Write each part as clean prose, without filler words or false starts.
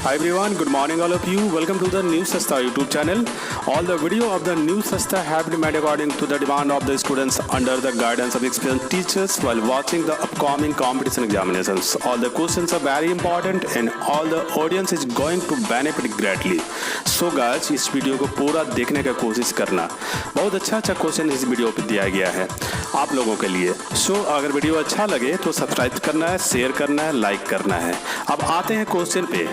Hi everyone, good morning all of you. Welcome to the New Sasta YouTube channel. All the video of the New Sasta have been made according to the demand of the students under the guidance of experienced teachers while watching the upcoming competition examinations. All the questions are very important and all the audience is going to benefit greatly. So guys, इस video को पूरा देखने का कोशिश करना. बहुत अच्छा question इस वीडियो पे दिया गया है आप लोगों के लिए. सो अगर वीडियो अच्छा लगे तो सब्सक्राइब करना है, शेयर करना है, लाइक करना है. अब आते हैं क्वेश्चन पे.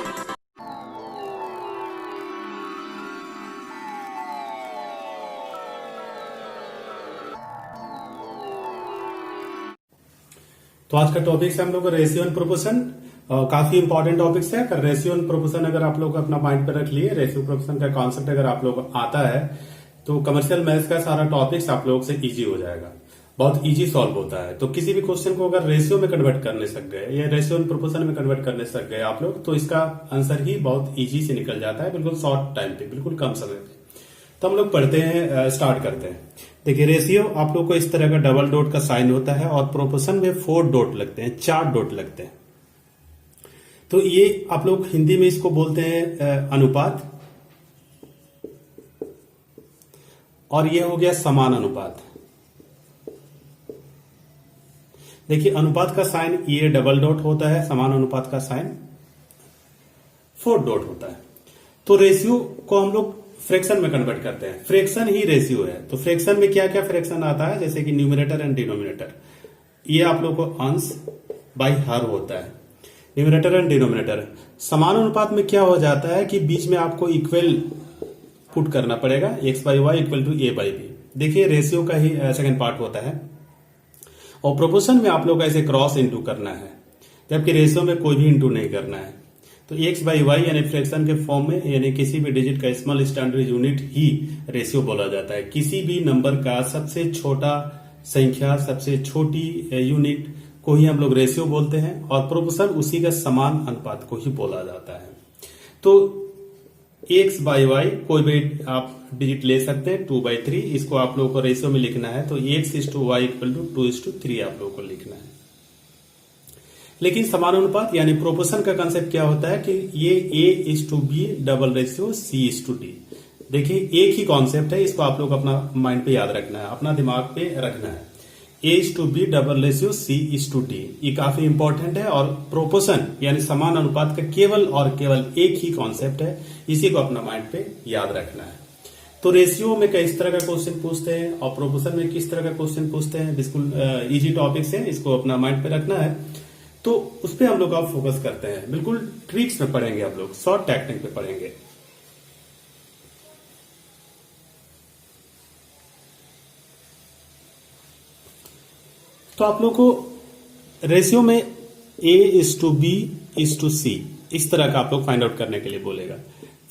तो आज का टॉपिक है हम लोग रेशियो एंड प्रोपोर्शन. काफी इंपॉर्टेंट टॉपिक्स है. अगर रेशियो एंड प्रोपोर्शन अगर आप लोग अपना माइंड पे रख लिए, रेशियो प्रोपोर्शन का कॉन्सेप्ट अगर आप लोग आता है तो कमर्शियल मैथ्स का सारा टॉपिक्स आप लोग से इजी हो जाएगा. बहुत इजी सॉल्व होता है. तो किसी भी क्वेश्चन को अगर रेशियो में कन्वर्ट करने सक गए या रेशियो एंड प्रोपोर्शन में कन्वर्ट करने सक गए आप लोग, तो इसका आंसर ही बहुत इजी से निकल जाता है, बिल्कुल शॉर्ट टाइम पे, बिल्कुल कम समय पे. तो हम लोग पढ़ते हैं, स्टार्ट करते हैं. देखिए, रेशियो आप लोग को इस तरह का डबल डॉट का साइन होता है और प्रोपोर्शन में 4 डॉट लगते हैं, 4 डॉट लगते हैं. तो ये आप लोग हिंदी में इसको बोलते हैं अनुपात, और ये हो गया समान अनुपात. देखिए, अनुपात का साइन ये डबल डॉट होता है, समान अनुपात का साइन 4 डॉट होता है. तो रेशियो को हम लोग फ्रैक्शन में कन्वर्ट करते हैं. फ्रैक्शन ही रेशियो है. तो फ्रैक्शन में क्या क्या फ्रैक्शन आता है, जैसे कि न्यूमरेटर एंड डिनोमिनेटर. ये आप लोग को अंश बाई हर होता है, न्यूमरेटर एंड डिनोमिनेटर. समान अनुपात में क्या हो जाता है कि बीच में आपको इक्वल पुट करना पड़ेगा, x by y equal to a by b. देखिए, रेशियो का ही सेकंड पार्ट होता है. और प्रोपोर्शन में आप लोग ऐसे क्रॉस इंटू करना है, जबकि रेशियो में कोई भी इंटू नहीं करना है. तो एक्स बाई वाई यानी फ्रैक्शन के फॉर्म में, यानी किसी भी डिजिट का स्मॉल स्टैंडर्ड यूनिट ही रेशियो बोला जाता है. किसी भी नंबर का सबसे छोटा संख्या, सबसे छोटी यूनिट को ही हम लोग रेशियो बोलते हैं, और प्रोपोर्शन उसी का समान अनुपात को ही बोला जाता है. तो एक्स बाई वाई कोई भी आप डिजिट ले सकते हैं, 2/3. इसको आप लोगों को रेशियो में लिखना है, तो x is to y equal to 2:3 आप लोगों को लिखना है. लेकिन समान अनुपात यानी प्रोपोर्शन का कंसेप्ट क्या होता है कि ये A is to B double ratio C is to D. देखिए, एक ही कॉन्सेप्ट है, इसको आप लोग अपना माइंड पे याद रखना है, अपना दिमाग पे रखना है. A is to B double ratio C is to D, ये काफी इंपॉर्टेंट है. और प्रोपोर्शन यानी समान अनुपात का केवल और केवल एक ही कॉन्सेप्ट है, इसी को अपना माइंड पे याद रखना है. तो रेशियो में किस तरह का क्वेश्चन पूछते हैं और प्रोपोर्शन में किस तरह का क्वेश्चन पूछते हैं, बिल्कुल इजी टॉपिक्स है, इसको अपना माइंड पे रखना है. तो उस पर हम लोग आप फोकस करते हैं, बिल्कुल ट्रिक्स में पढ़ेंगे आप लोग, शॉर्ट टेक्निक पे पढ़ेंगे. तो आप लोग को रेशियो में A is to B is to C इस तरह का आप लोग फाइंड आउट करने के लिए बोलेगा.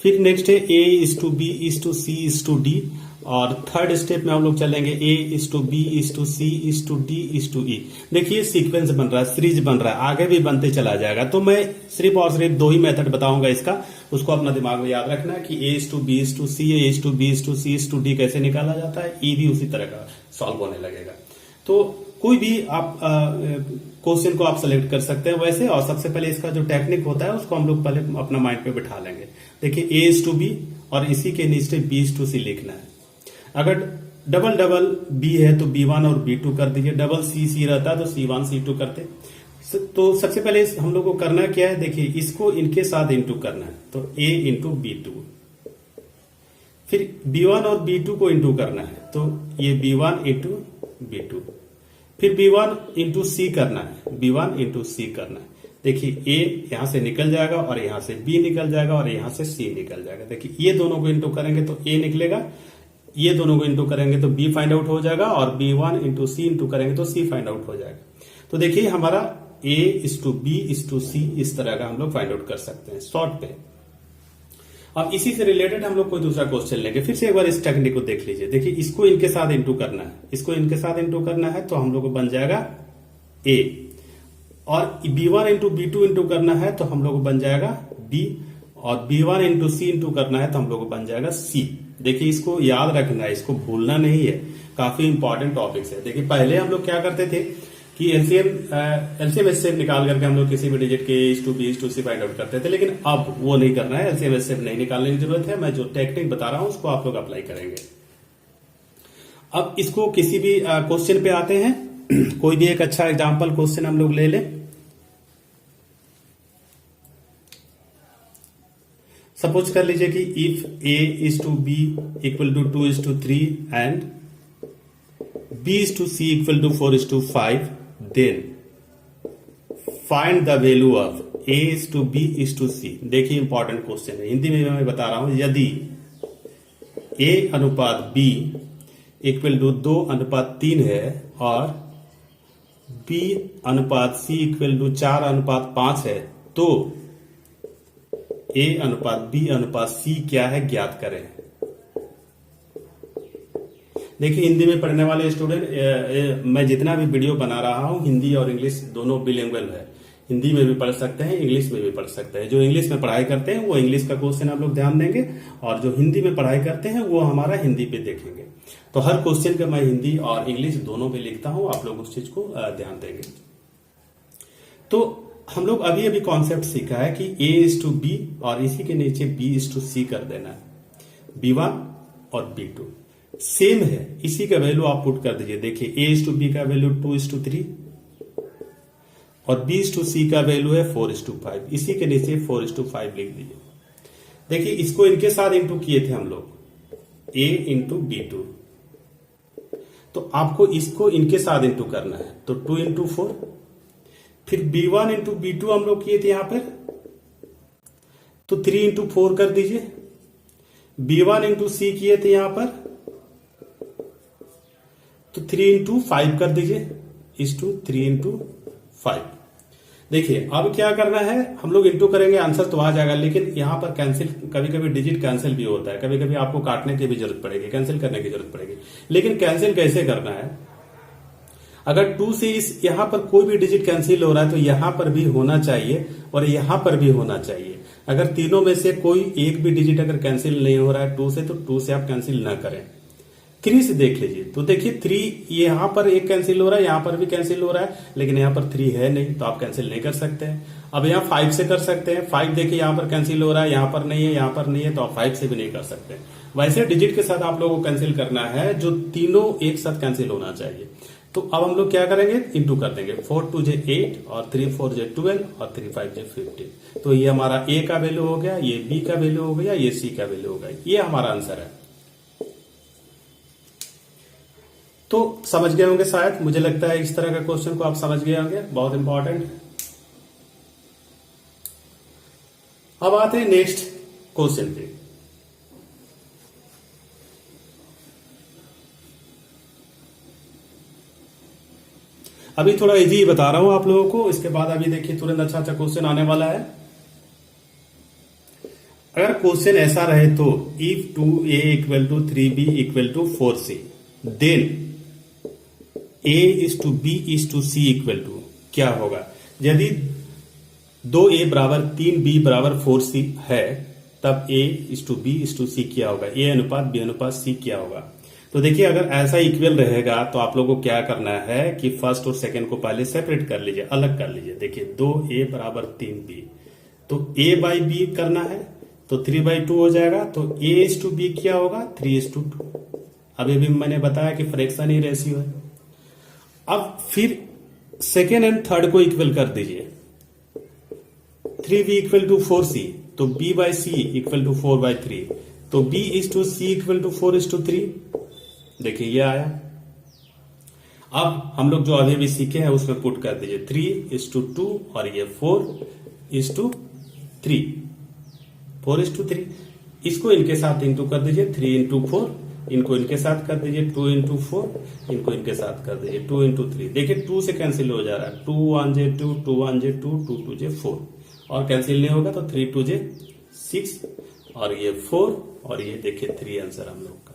फिर नेक्स्ट है A is to B is to C is to D, और थर्ड स्टेप में हम लोग चलेंगे A is to B is to C is to D is to E. देखिए, सीक्वेंस बन रहा है, सीरीज बन रहा है, आगे भी बनते चला जाएगा. तो मैं सिर्फ और सिर्फ 2 ही मेथड बताऊंगा इसका, उसको अपना दिमाग में याद रखना है कि A is to B is to C, A is to B is to C is to D कैसे निकाला जाता है. ई भी उसी तरह का सॉल्व होने लगेगा. तो कोई भी आप क्वेश्चन को आप सेलेक्ट कर सकते हैं वैसे. और सबसे पहले इसका जो टेक्निक होता है उसको हम लोग पहले अपना माइंड पे बिठा लेंगे. देखिए, ए इज टू बी और इसी के नीचे बी इज टू सी लिखना है. अगर डबल डबल बी है तो B1 और B2 कर दीजिए, डबल सी रहता है तो C1 C2 करते. तो सबसे पहले हम लोग को करना क्या है, देखिए, इसको इनके साथ इंटू करना है, तो A इंटू B2. फिर B1 और B2 को इंटू करना है, तो ये B1 इंटू B2. फिर B1 इंटू C करना है, B1 इंटू C करना है. देखिए, A यहां से निकल जाएगा और यहां से B निकल जाएगा और यहां से C निकल जाएगा. देखिए, ये दोनों को इंटू करेंगे तो A निकलेगा, ये दोनों को इंटू करेंगे तो B फाइंड आउट हो जाएगा, और B1 इंटू C इंटू करेंगे तो C फाइंड आउट हो जाएगा. तो देखिए, हमारा A is to B is to C इस तरह का हम लोग फाइंड आउट कर सकते हैं शॉर्ट पे. अब इसी से रिलेटेड हम लोग कोई दूसरा क्वेश्चन लेंगे. फिर से एक बार इस टेक्निक को देख लीजिए. देखिए, इसको इनके साथ इंटू करना है, इसको इनके साथ इंटू करना है, तो हम लोग को बन जाएगा A. और B1 इंटू B2 इंटू करना है तो हम लोग को बन जाएगा B, और B1 इंटू C इंटू करना है तो हम लोग को बन जाएगा C. देखिए, इसको याद रखना है, इसको भूलना नहीं है, काफी इंपॉर्टेंट टॉपिक्स है. देखिए, पहले हम लोग क्या करते थे कि एलसीएम एचसीएफ निकाल करके हम लोग किसी भी डिजिट के A to B to C find out करते थे, लेकिन अब वो नहीं करना है, एलसीएम एचसीएफ नहीं निकालने की जरूरत है। मैं जो टेक्निक बता रहा हूं उसको आप लोग अप्लाई करेंगे। अब इसको किसी भी क्वेश्चन पे आते हैं। कोई भी एक अच्छा एग्जाम्पल क्वेश्चन हम लोग ले लें। सपोज कर लीजिए कि if a is to b equal to 2:3 and b is to c equal to 4:5, then find the value of a is to b is to c। देखिए इंपॉर्टेंट क्वेश्चन है, हिंदी में मैं बता रहा हूं। यदि a अनुपात b इक्वल टू 2:3 है और b अनुपात c इक्वल टू 4:5 है, तो a अनुपात b अनुपात c क्या है ज्ञात करें। देखिए हिंदी में पढ़ने वाले स्टूडेंट, मैं जितना भी वीडियो बना रहा हूं हिंदी और इंग्लिश दोनों बिलिंगुअल है। हिंदी में भी पढ़ सकते हैं, इंग्लिश में भी पढ़ सकते हैं। जो इंग्लिश में पढ़ाई करते हैं वो इंग्लिश का क्वेश्चन आप लोग ध्यान देंगे, और जो हिंदी में पढ़ाई करते हैं वो हमारा हिंदी पे देखेंगे। तो हर क्वेश्चन का मैं हिंदी और इंग्लिश दोनों पे लिखता हूं, आप लोग उस चीज को ध्यान देंगे। तो हम लोग अभी अभी कॉन्सेप्ट सीखा है कि ए इज टू बी और इसी के नीचे बी इज टू सी कर देना है। B1 और B2 सेम है, इसी का वैल्यू आप पुट कर दीजिए। देखिए ए इज टू बी का वैल्यू 2:3 और बी इज टू सी का वैल्यू है 4:5। इसी के नीचे 4:5 लिख दीजिए। देखिए इसको इनके साथ इंटू किए थे हम लोग, ए इंटू B2, तो आपको इसको इनके साथ इंटू करना है, तो 2 × 4। फिर B1 इंटू B2 हम लोग किए थे यहां पर, तो 3 × 4 कर दीजिए। B1 इंटू सी किए थे यहां पर, तो 3 × 5 कर दीजिए, इस टू 3 × 5। देखिए अब क्या करना है, हम लोग इंटू करेंगे आंसर तो आ जाएगा, लेकिन यहां पर कैंसिल, कभी कभी डिजिट कैंसिल भी होता है, कभी कभी आपको काटने की भी जरूरत पड़ेगी, कैंसिल करने की जरूरत पड़ेगी। लेकिन कैंसिल कैसे करना है, अगर 2 से इस यहां पर कोई भी डिजिट कैंसिल हो रहा है तो यहां पर भी होना चाहिए और यहां पर भी होना चाहिए। अगर तीनों में से कोई एक भी डिजिट अगर कैंसिल नहीं हो रहा है 2 से, तो 2 से आप कैंसिल ना करें। 3 से देख लीजिए, तो देखिए 3 यहां पर एक कैंसिल हो रहा है, यहां पर भी कैंसिल हो रहा है, लेकिन यहां पर 3 है नहीं, तो आप कैंसिल नहीं कर सकते हैं। अब यहां 5 से कर सकते हैं। 5 देखिए यहां पर कैंसिल हो रहा है, यहां पर नहीं है, यहां पर नहीं है, तो आप 5 से भी नहीं कर सकते। वैसे डिजिट के साथ आप लोगों को कैंसिल करना है जो तीनों एक साथ कैंसिल होना चाहिए। तो अब हम लोग क्या करेंगे, इंटू कर देंगे। 4 × 2 = 8 और 3 × 4 = 12 और 3 × 5 = 15। तो ये हमारा ए का वैल्यू हो गया, ये बी का वैल्यू हो गया, ये सी का वैल्यू हो गया। ये हमारा आंसर है। तो समझ गए होंगे शायद, मुझे लगता है इस तरह का क्वेश्चन को आप समझ गए होंगे, बहुत इंपॉर्टेंट। अब आते हैं नेक्स्ट क्वेश्चन पे। अभी थोड़ा इजी बता रहा हूं आप लोगों को, इसके बाद अभी देखिए तुरंत अच्छा अच्छा क्वेश्चन आने वाला है। अगर क्वेश्चन ऐसा रहे तो if 2a = 3b = 4c, then a is to b is to c equal to क्या होगा। यदि 2a = 3b = 4c है, तब a is to b is to c क्या होगा, a अनुपात b अनुपात c क्या होगा। तो देखिए अगर ऐसा इक्वल रहेगा तो आप लोगों को क्या करना है कि फर्स्ट और सेकंड को पहले सेपरेट कर लीजिए, अलग कर लीजिए। देखिए 2a = 3b, तो a/b करना है, तो 3/2 हो जाएगा। तो a is to b क्या होगा, 3:2। अभी भी मैंने बताया कि फ्रैक्शन ही रेशियो है। अब फिर सेकेंड एंड थर्ड को इक्वल कर दीजिए। 3b = 4c, तो b/c = 4/3, तो b is to c = 4:3। देखिए ये आया। अब हम लोग जो अभी भी सीखे हैं उसमें पुट कर दीजिए 3:2 और ये 4:3, 4:3। इसको इनके साथ इंटू कर दीजिए, 3 × 4, इनको इनके साथ कर दीजिए 2 × 4, इनको इनके साथ कर दीजिए 2 × 3। देखिए 2 से कैंसिल हो जा रहा है, 2 1 × 2, 2 1 × 2, 2 2 × 4, और कैंसिल नहीं होगा तो 3 2 × 6 और ये 4 और ये देखिए 3 आंसर हम लोग का।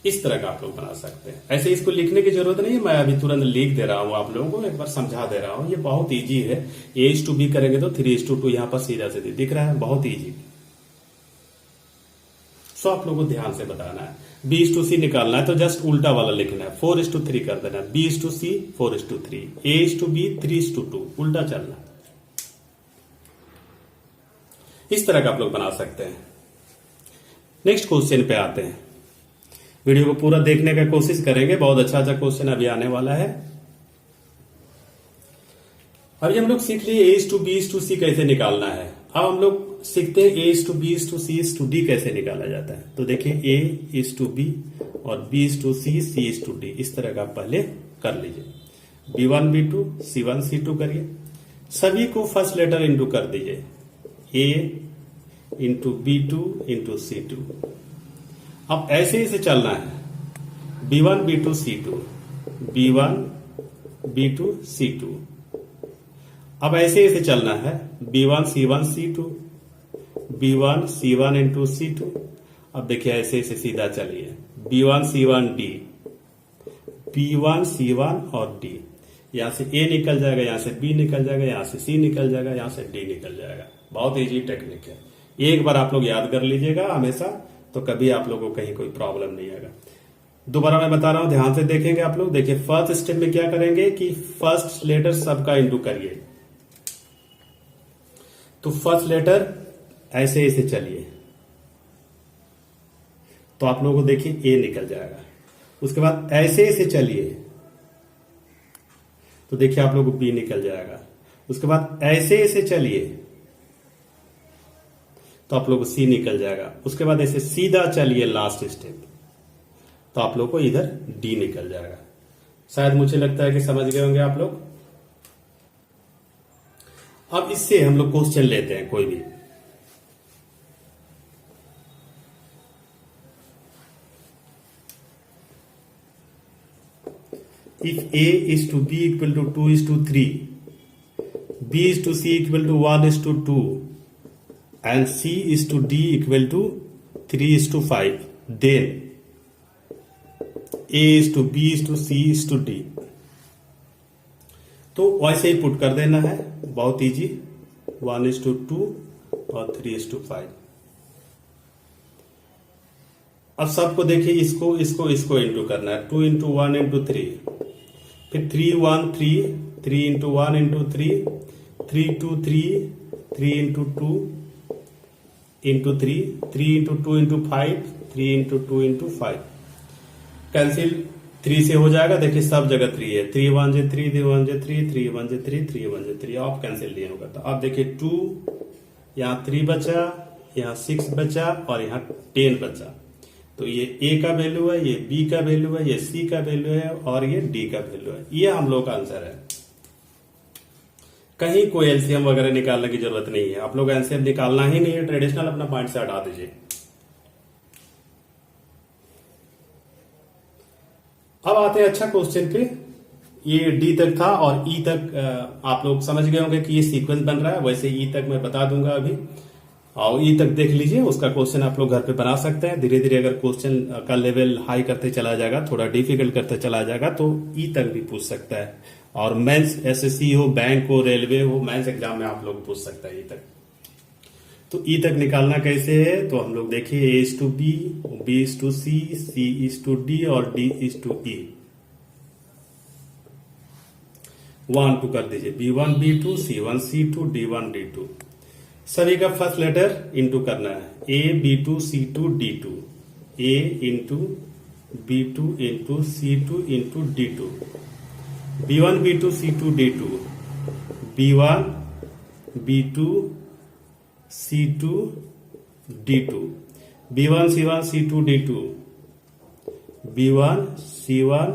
इस तरह का आप लोग बना सकते हैं। ऐसे इसको लिखने की जरूरत नहीं है, मैं अभी तुरंत लिख दे रहा हूं, आप लोगों को एक बार समझा दे रहा हूं। ये बहुत इजी है। a is to b करेंगे तो 3:2 यहां पर सीधा सीधी दिख रहा है, बहुत इजी। सो आप लोगों को ध्यान से बताना है। B/C निकालना है तो जस्ट उल्टा वाला लिखना है, 4:3 कर देना है। B/C 4:3, A/B 3:2, उल्टा चलना। इस तरह का आप लोग बना सकते हैं। नेक्स्ट क्वेश्चन पे आते हैं। वीडियो को पूरा देखने का कोशिश करेंगे, बहुत अच्छा क्वेश्चन अभी आने वाला है। अभी हम लोग सीख लिए A/B/C कैसे निकालना है। अब हम लोग सीखते हैं A/B/C/D कैसे निकाला जाता है। तो देखिए A/B और B/C C/D इस तरह का पहले कर लीजिए। B1 B2 C1 C2 करिए, सभी को फर्स्ट लेटर इंटू कर दीजिए। A into B2 into C2। अब ऐसे ही से चलना है। B1 B2 C2, B1 B2 C2। अब ऐसे ही से चलना है। B1 C1 C2, B1 C1 into C2। अब देखिए ऐसे से सीधा चलिए। B1 C1 D, B1 C1 और D। यहां से A निकल जाएगा, यहां से B निकल जाएगा, यहां से C निकल जाएगा, यहां से D निकल जाएगा। बहुत इजी टेक्निक है, एक बार आप लोग याद कर लीजिएगा हमेशा, तो कभी आप लोगों को कहीं कोई प्रॉब्लम नहीं आएगा। दोबारा मैं बता रहा हूं, ध्यान से देखेंगे आप लोग। देखिए फर्स्ट स्टेप में क्या करेंगे कि फर्स्ट लेटर सबका इंटू करिए। तो फर्स्ट लेटर ऐसे ऐसे चलिए तो आप लोगों को देखिए ए निकल जाएगा। उसके बाद ऐसे ऐसे चलिए तो देखिए आप लोगों को बी निकल जाएगा। उसके बाद ऐसे ऐसे चलिए तो आप लोगों को सी निकल जाएगा। उसके बाद ऐसे सीधा चलिए लास्ट स्टेप तो आप लोगों को इधर डी निकल जाएगा। शायद मुझे लगता है कि समझ गए होंगे आप लोग। अब इससे हम लोग क्वेश्चन लेते हैं कोई भी। If A is to B equal to 2 is to 3, B is to C equal to 1 is to 2, and C is to D equal to 3 is to 5, then A is to B is to C is to D। तो वैसे ही put कर देना है, बहुत easy. 1 is to 2 और 3 is to 5। अब सबको देखिए, इसको इसको इसको इंटू करना है। 2 इंटू 1 इंटू 3, फिर 3 1 3, 3 into 1 into 3, 3 2 3, 3 into 2 into 3, 3 into 2 into 5, 3 into 2 into 5। Cancel 3 से हो जाएगा। देखिए सब जगह 3 है। 3 1 जे 3, 3 1 जे 3, 3 1 जे 3, 3 1 जे 3। ऑफ कैंसिल नहीं होगा। तो अब देखिए 2, यहाँ 3 बचा, यहाँ 6 बचा और यहाँ 10 बचा। तो ये A का वैल्यू है, ये B का वैल्यू है, ये C का वैल्यू है और ये D का वैल्यू है। ये हम लोग का आंसर है। कहीं कोई एलसीएम वगैरह निकालने की जरूरत नहीं है। आप लोग एलसीएम निकालना ही नहीं है, ट्रेडिशनल अपना पॉइंट से हटा दीजिए। अब आते हैं अच्छा क्वेश्चन पे। ये डी तक था और ई तक आप लोग समझ गए होंगे कि ये सीक्वेंस बन रहा है। वैसे ई तक मैं बता दूंगा अभी, और ई तक देख लीजिए। उसका क्वेश्चन आप लोग घर पे बना सकते हैं। धीरे धीरे अगर क्वेश्चन का लेवल हाई करते चला जाएगा, थोड़ा डिफिकल्ट करते चला जाएगा, तो ई तक भी पूछ सकता है। और मेंस एसएससी हो, बैंक हो, रेलवे हो, मेंस एग्जाम में आप लोग पूछ सकता है ई तक। तो ई तक निकालना कैसे है, तो हम लोग देखिए A is to B, B is to C, C is to D और D is to E। 1 2 कर दीजिए। B1 B2 C1 C2 D1 D2। सभी का फर्स्ट लेटर इंटू करना है। A B2 C2 D2, A into B2 into C2 into D2, B1 B2 C2 D2, B1 B2 C2 D2, B1 C1 C2 D2, B1 C1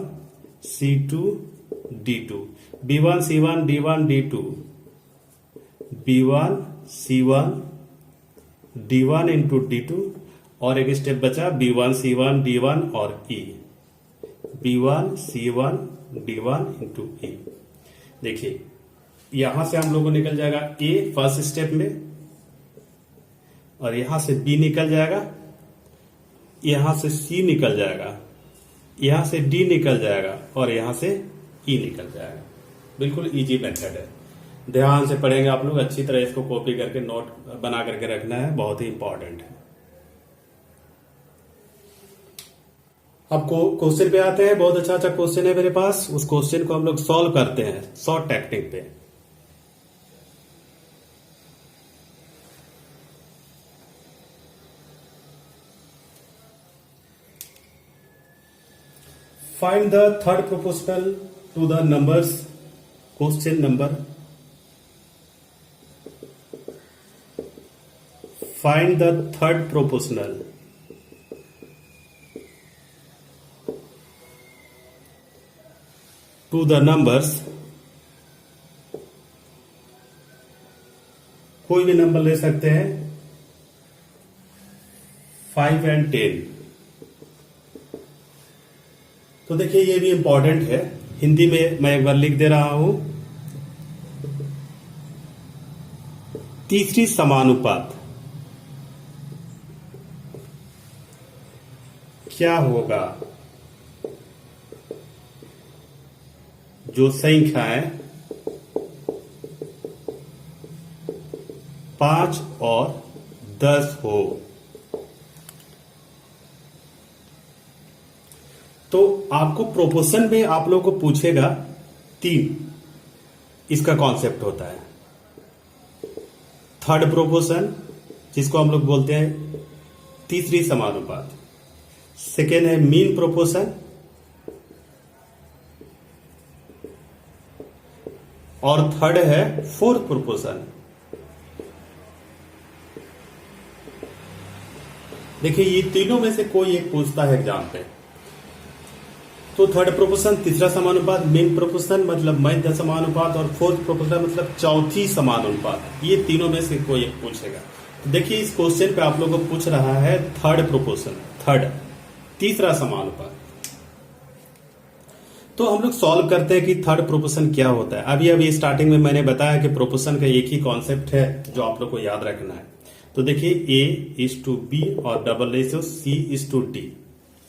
C2 D2, B1 C1 D1 D2, B1 C1 D1 into D2 और एक step बचा B1 C1 D1 और E, B1 C1 D1 into E। देखिए यहां से हम लोग को निकल जाएगा A फर्स्ट स्टेप में, और यहां से B निकल जाएगा, यहां से C निकल जाएगा, यहां से D निकल जाएगा और यहां से E निकल जाएगा। बिल्कुल इजी मेथड है। ध्यान से पढ़ेंगे आप लोग, अच्छी तरह इसको कॉपी करके नोट बना करके रखना है, बहुत ही इंपॉर्टेंट है। आपको क्वेश्चन पे आते हैं। बहुत अच्छा अच्छा क्वेश्चन है मेरे पास। उस क्वेश्चन को हम लोग सॉल्व करते हैं शॉर्ट टेक्निक पे। Find the third proportional to the numbers. Question number, find the third proportional to the numbers. कोई भी नंबर ले सकते हैं 5 एंड 10। तो देखिए ये भी इंपॉर्टेंट है। हिंदी में मैं एक बार लिख दे रहा हूं। तीसरी समानुपात क्या होगा? जो संख्याएं 5 और 10 हो। तो आपको प्रोपोर्शन में आप लोगों को पूछेगा 3, इसका कॉन्सेप्ट होता है। थर्ड प्रोपोर्शन, जिसको हम लोग बोलते हैं तीसरी समानुपात। सेकेंड है मीन प्रोपोर्शन, और थर्ड है फोर्थ प्रोपोर्शन। देखिए ये तीनों में से कोई एक पूछता है एग्जाम पे। तो थर्ड प्रोपोर्शन, तीसरा समानुपात, मेन प्रोपोर्शन मतलब मध्य समानुपात, और फोर्थ प्रोपोर्शन मतलब चौथी समानुपात। ये तीनों में से कोई एक पूछेगा। तो देखिए इस क्वेश्चन पे आप लोगों को पूछ रहा है थर्ड प्रोपोर्शन, थर्ड, तीसरा समानुपात। तो हम लोग सॉल्व करते हैं कि थर्ड प्रोपोर्शन क्या होता है। अभी स्टार्टिंग में मैंने बताया कि प्रोपोर्शन का एक ही कॉन्सेप्ट है जो आप लोग को याद रखना है। तो देखिए A:B और डबल रेशियो C:D,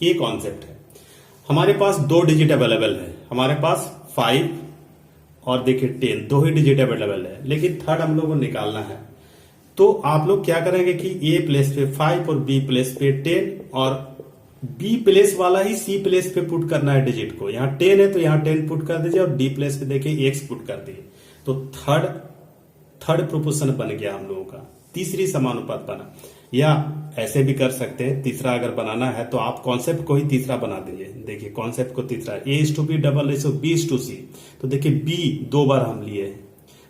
ये कॉन्सेप्ट है। हमारे पास 2 डिजिट अवेलेबल है। हमारे पास 5 और देखिए 10, 2 ही डिजिट अवेलेबल है, लेकिन थर्ड हम लोग को निकालना है। तो आप लोग क्या करेंगे कि A प्लेस पे 5 और B प्लेस पे 10, और B प्लेस वाला ही C प्लेस पे पुट करना है डिजिट को। यहाँ 10 है तो यहाँ 10 पुट कर दीजिए, और D प्लेस पे देखिए X पुट कर दिए। तो थर्ड प्रोपोर्शन बन गया हम लोगों का, तीसरी समानुपात बना। या ऐसे भी कर सकते हैं, तीसरा अगर बनाना है तो आप कॉन्सेप्ट को ही तीसरा बना दीजिए। देखिए कॉन्सेप्ट को तीसरा, A:B डबल रेशियो B:C। तो देखिए B 2 बार हम लिए हैं,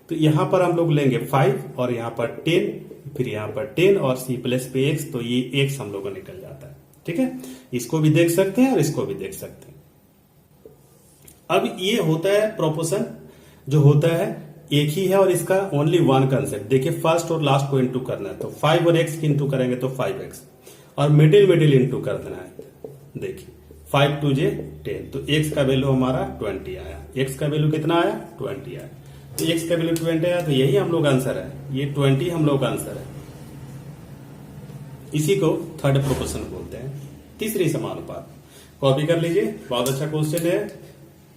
तो यहां पर हम लोग लेंगे 5 और यहां पर 10, फिर यहां पर 10 और C प्लेस पे X, तो ये X हम लोग को निकल जाता है। ठीक है, इसको भी देख सकते हैं और इसको भी देख सकते हैं। अब ये होता है प्रोपोर्शन, जो होता है एक ही है, और इसका ओनली वन कंसेप्ट। देखिए फर्स्ट और लास्ट को इंटू करना है, तो 5 और x की इंटू करेंगे तो 5x, और मिडिल इंटू कर देना है। देखिए 5 2 जे 10, तो x का वैल्यू हमारा 20 आया। x का वैल्यू कितना आया? 20 आया। तो x का वैल्यू 20 आया, तो यही हम लोग आंसर है। ये 20 हम लोग का आंसर है। इसी को थर्ड प्रोपोर्शन बोलते हैं, तीसरी समानुपात। कॉपी कर लीजिए, बहुत अच्छा क्वेश्चन है।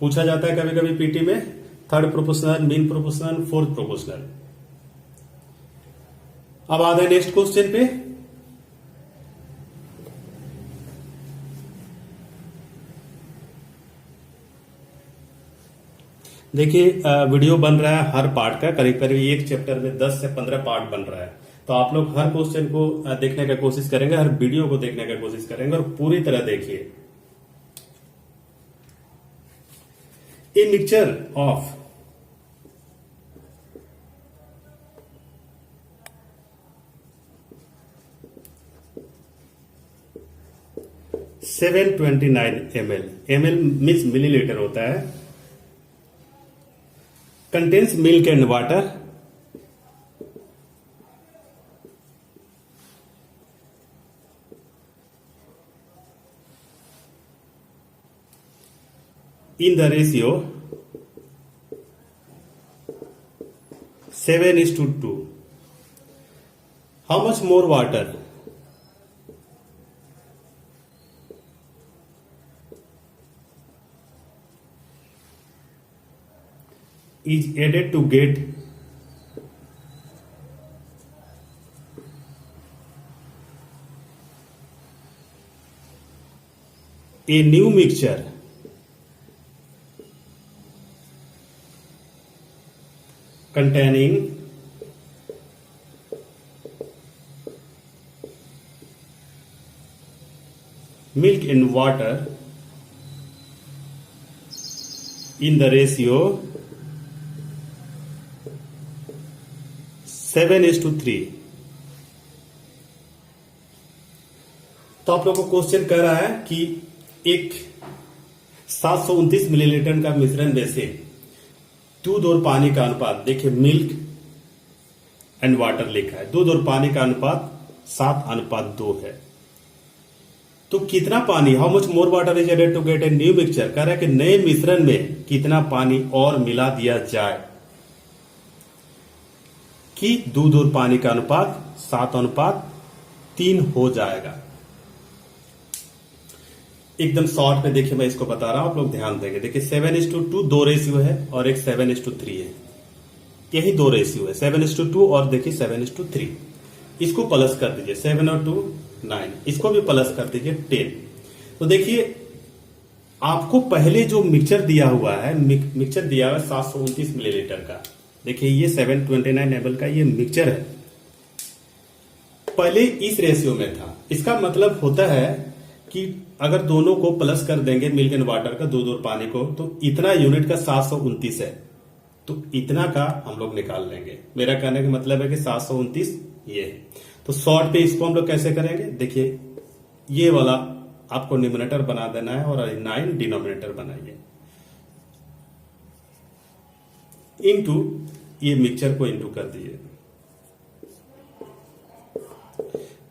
पूछा जाता है कभी कभी पीटी में, third proportional, mean proportional, fourth proportional. अब आ गए नेक्स्ट क्वेश्चन पे। देखिए वीडियो बन रहा है हर पार्ट का, करीब करीब एक चैप्टर में 10 से 15 पार्ट बन रहा है। तो आप लोग हर क्वेश्चन को देखने का कोशिश करेंगे, हर वीडियो को देखने का कोशिश करेंगे, और पूरी तरह देखिए। A mixture of 729 ml, ml means millilitre होता है, contains milk and water, in the ratio 7:2. How much more water is added to get a new mixture containing milk and water in the ratio 7:3। तो आप लोगों को question कह रहा है कि एक 729 मिलीलीटर का मिश्रण में से दूध और पानी का अनुपात, देखिए मिल्क एंड वाटर लिखा है, दूध और पानी का अनुपात 7:2 है। तो कितना पानी, how much more water is added to get a new mixture, कह रहा है कि नए मिश्रण में कितना पानी और मिला दिया जाए कि दूध और पानी का अनुपात 7:3 हो जाएगा। एकदम शॉर्ट में देखिए मैं इसको बता रहा हूं, आप लोग ध्यान देंगे। देखिए 7:2 दो रेशियो है और एक 7:3 है, यही दो रेशियो है 7:2 और देखिए 7:3। इसको प्लस कर दीजिए 7 और 2 9, इसको भी प्लस कर दीजिए 10। तो देखिए आपको पहले जो मिक्सचर दिया हुआ है, मिक्सचर दिया हुआ है 729 मिलीलीटर का, देखिए ये 729 ml का ये मिक्सचर है, पहले इस रेशियो में था। इसका मतलब होता है कि अगर दोनों को प्लस कर देंगे, मिल्क एंड वाटर का, दूध और पानी को, तो इतना यूनिट का 729 है, तो इतना का हम लोग निकाल लेंगे। मेरा कहने का मतलब है कि 729 ये है। तो शॉर्ट पे इसको हम लोग कैसे करेंगे, देखिए ये वाला आपको न्यूमरेटर बना देना है और 9 डिनोमिनेटर बनाइए, इनटू ये मिक्सचर को इनटू कर दिए,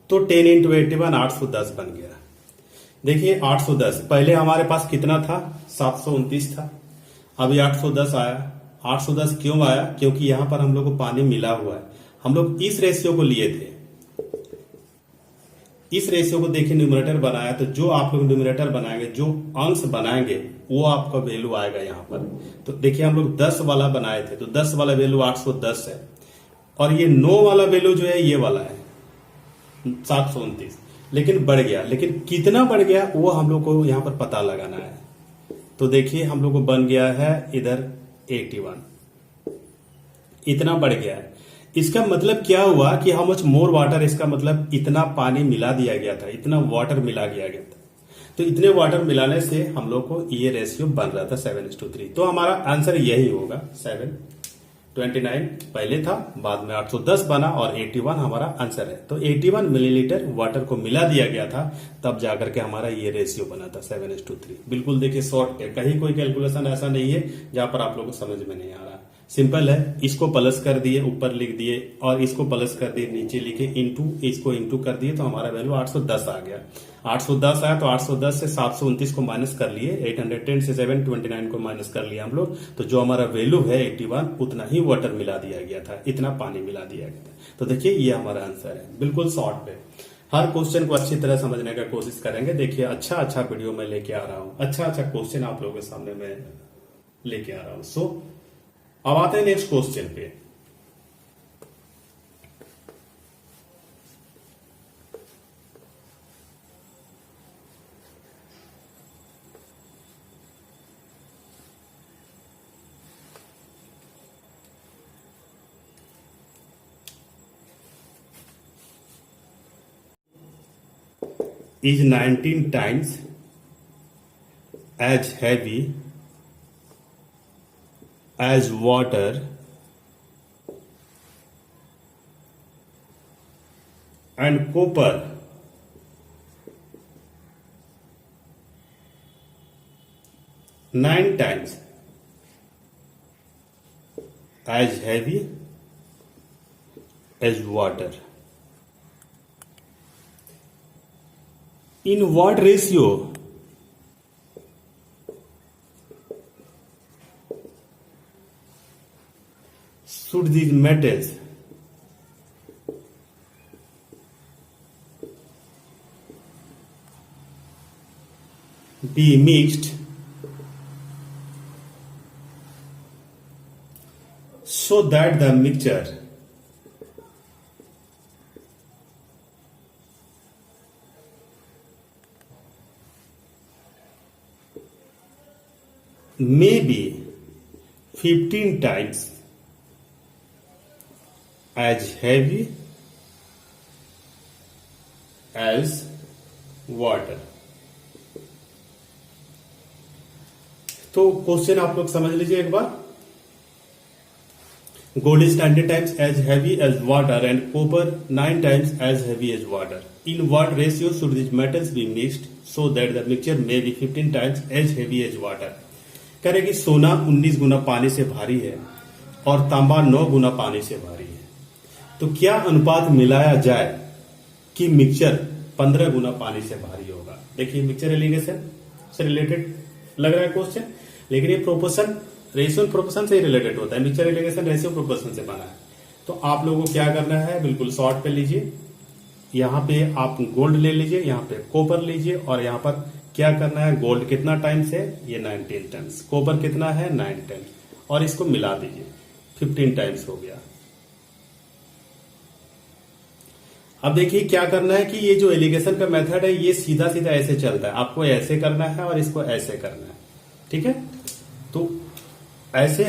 तो 10 × 81 810 बन गया। देखिए 810, पहले हमारे पास कितना था, 729 था, अभी 810 आया। 810 क्यों आया, क्योंकि यहां पर हम लोग को पानी मिला हुआ है। हम लोग इस रेशियो को लिए थे, इस रेशियो को देखिए न्यूमरेटर बनाया, तो जो आप लोग न्यूमरेटर बनाएंगे, जो अंश बनाएंगे, वो आपका वैल्यू आएगा यहां पर। तो देखिए हम लोग 10 वाला बनाए थे, तो 10 वाला वैल्यू 810 है, और ये 9 वाला वैल्यू जो है ये वाला है 729, लेकिन बढ़ गया। लेकिन कितना बढ़ गया वो हम लोग को यहां पर पता लगाना है। तो देखिए हम लोग को बन गया है इधर 81, इतना बढ़ गया है। इसका मतलब क्या हुआ कि हाउ मच मोर वाटर, इसका मतलब इतना पानी मिला दिया गया था, इतना वाटर मिला दिया गया था। तो इतने वाटर मिलाने से हम लोग को ये रेशियो बन रहा था 7:3। तो हमारा आंसर यही होगा 729 पहले था, बाद में 810 बना और 81 हमारा आंसर है। तो 81 मिलीलीटर वाटर को मिला दिया गया था, तब जाकर के हमारा ये रेशियो बना था 7:3। बिल्कुल देखिए शॉर्ट पे, कहीं कोई कैलकुलेशन ऐसा नहीं है जहां पर आप लोगों को समझ में नहीं आ रहा। सिंपल है, इसको प्लस कर दिए, ऊपर लिख दिए, और इसको प्लस कर दिए, नीचे लिखे, इंटू, इसको इंटू कर दिए, तो हमारा वैल्यू 810 आ गया। 810 आया तो 810 से 729 को माइनस कर लिए, 810 से 729 को माइनस कर लिया हम लोग, तो जो हमारा वैल्यू है 81, उतना ही वाटर मिला दिया गया था, इतना पानी मिला दिया गया था। तो देखिए ये हमारा आंसर है, बिल्कुल शॉर्ट पे। हर क्वेश्चन को अच्छी तरह समझने का कोशिश करेंगे। देखिए अच्छा अच्छा वीडियो में लेके आ रहा हूं, अच्छा अच्छा क्वेश्चन आप लोगों के सामने में लेके आ रहा हूं। सो अब आते हैं नेक्स्ट क्वेश्चन पे। is 19 times as heavy as water and copper nine times as heavy as water. In what ratio should these metals be mixed so that the mixture may be 15 times as heavy as water। तो question आप लोग समझ लीजिए एक बार। Gold is 90 times as heavy as water and copper 9 times as heavy as water. In what ratio should these metals be mixed so that the mixture may be 15 times as heavy as water? कह रहे कि सोना 19 गुना पानी से भारी है और तांबा 9 गुना पानी से भारी है, तो क्या अनुपात मिलाया जाए कि मिक्सचर 15 गुना पानी से भारी होगा। देखिए मिक्सचर एलिगेशन से रिलेटेड लग रहा है क्वेश्चन, लेकिन ये प्रोपोर्शन रेशियो प्रोपोर्शन से रिलेटेड होता है। मिक्सचर एलिगेशन रेशियो प्रोपोर्शन से बना है। तो आप लोगों को क्या करना है, बिल्कुल शॉर्ट पे लीजिए, यहाँ पे आप गोल्ड ले लीजिए, यहाँ पे कॉपर लीजिए और यहाँ पर क्या करना है, गोल्ड कितना टाइम्स है, ये 19 टाइम्स, कॉपर कितना है 9 टाइम्स, और इसको मिला दीजिए 15 टाइम्स हो गया। अब देखिए क्या करना है कि ये जो एलिगेशन का मेथड है ये सीधा सीधा ऐसे चलता है, आपको ऐसे करना है और इसको ऐसे करना है, ठीक है। तो ऐसे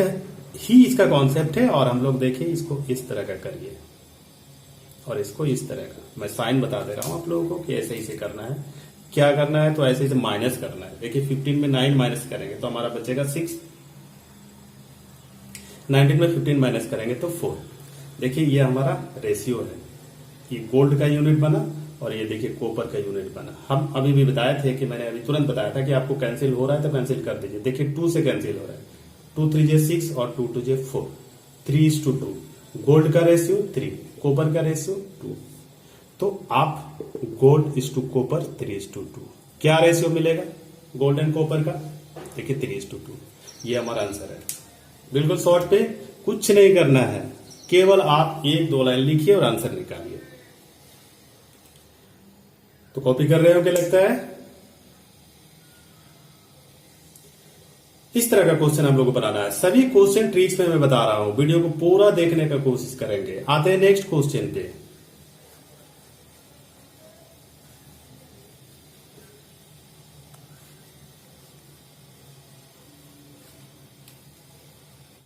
ही इसका कॉन्सेप्ट है, और हम लोग देखिए इसको इस तरह का करिए और इसको इस तरह का, मैं साइन बता दे रहा हूं आप लोगों को कि ऐसे इसे करना है। क्या करना है, तो ऐसे इसे माइनस करना है। देखिए 15 में 9 माइनस करेंगे तो हमारा बचेगा 6, 19 में 15 माइनस करेंगे तो 4। देखिए ये हमारा रेशियो है, ये गोल्ड का यूनिट बना और ये देखिए कॉपर का यूनिट बना। हम अभी भी बताए थे कि मैंने अभी तुरंत बताया था कि आपको कैंसिल हो रहा है तो कैंसिल कर दीजिए। देखिए 2 से कैंसिल हो रहा है, 2 3 जे 6 और 2 2 जे 4, 3:2। गोल्ड का रेशियो 3, कॉपर का रेशियो 2, तो आप गोल्ड इज टू कॉपर 3:2। क्या रेशियो मिलेगा गोल्ड एंड कॉपर का, देखिए 3:2। ये हमारा आंसर है। बिल्कुल शॉर्ट पे, कुछ नहीं करना है, केवल आप 1-2 लाइन लिखिए और आंसर निकालिए। तो कॉपी कर रहे हो क्या लगता है। इस तरह का क्वेश्चन हम लोग को बनाना है। सभी क्वेश्चन ट्रिक्स में मैं बता रहा हूं, वीडियो को पूरा देखने का कोशिश करेंगे। आते हैं नेक्स्ट क्वेश्चन पे।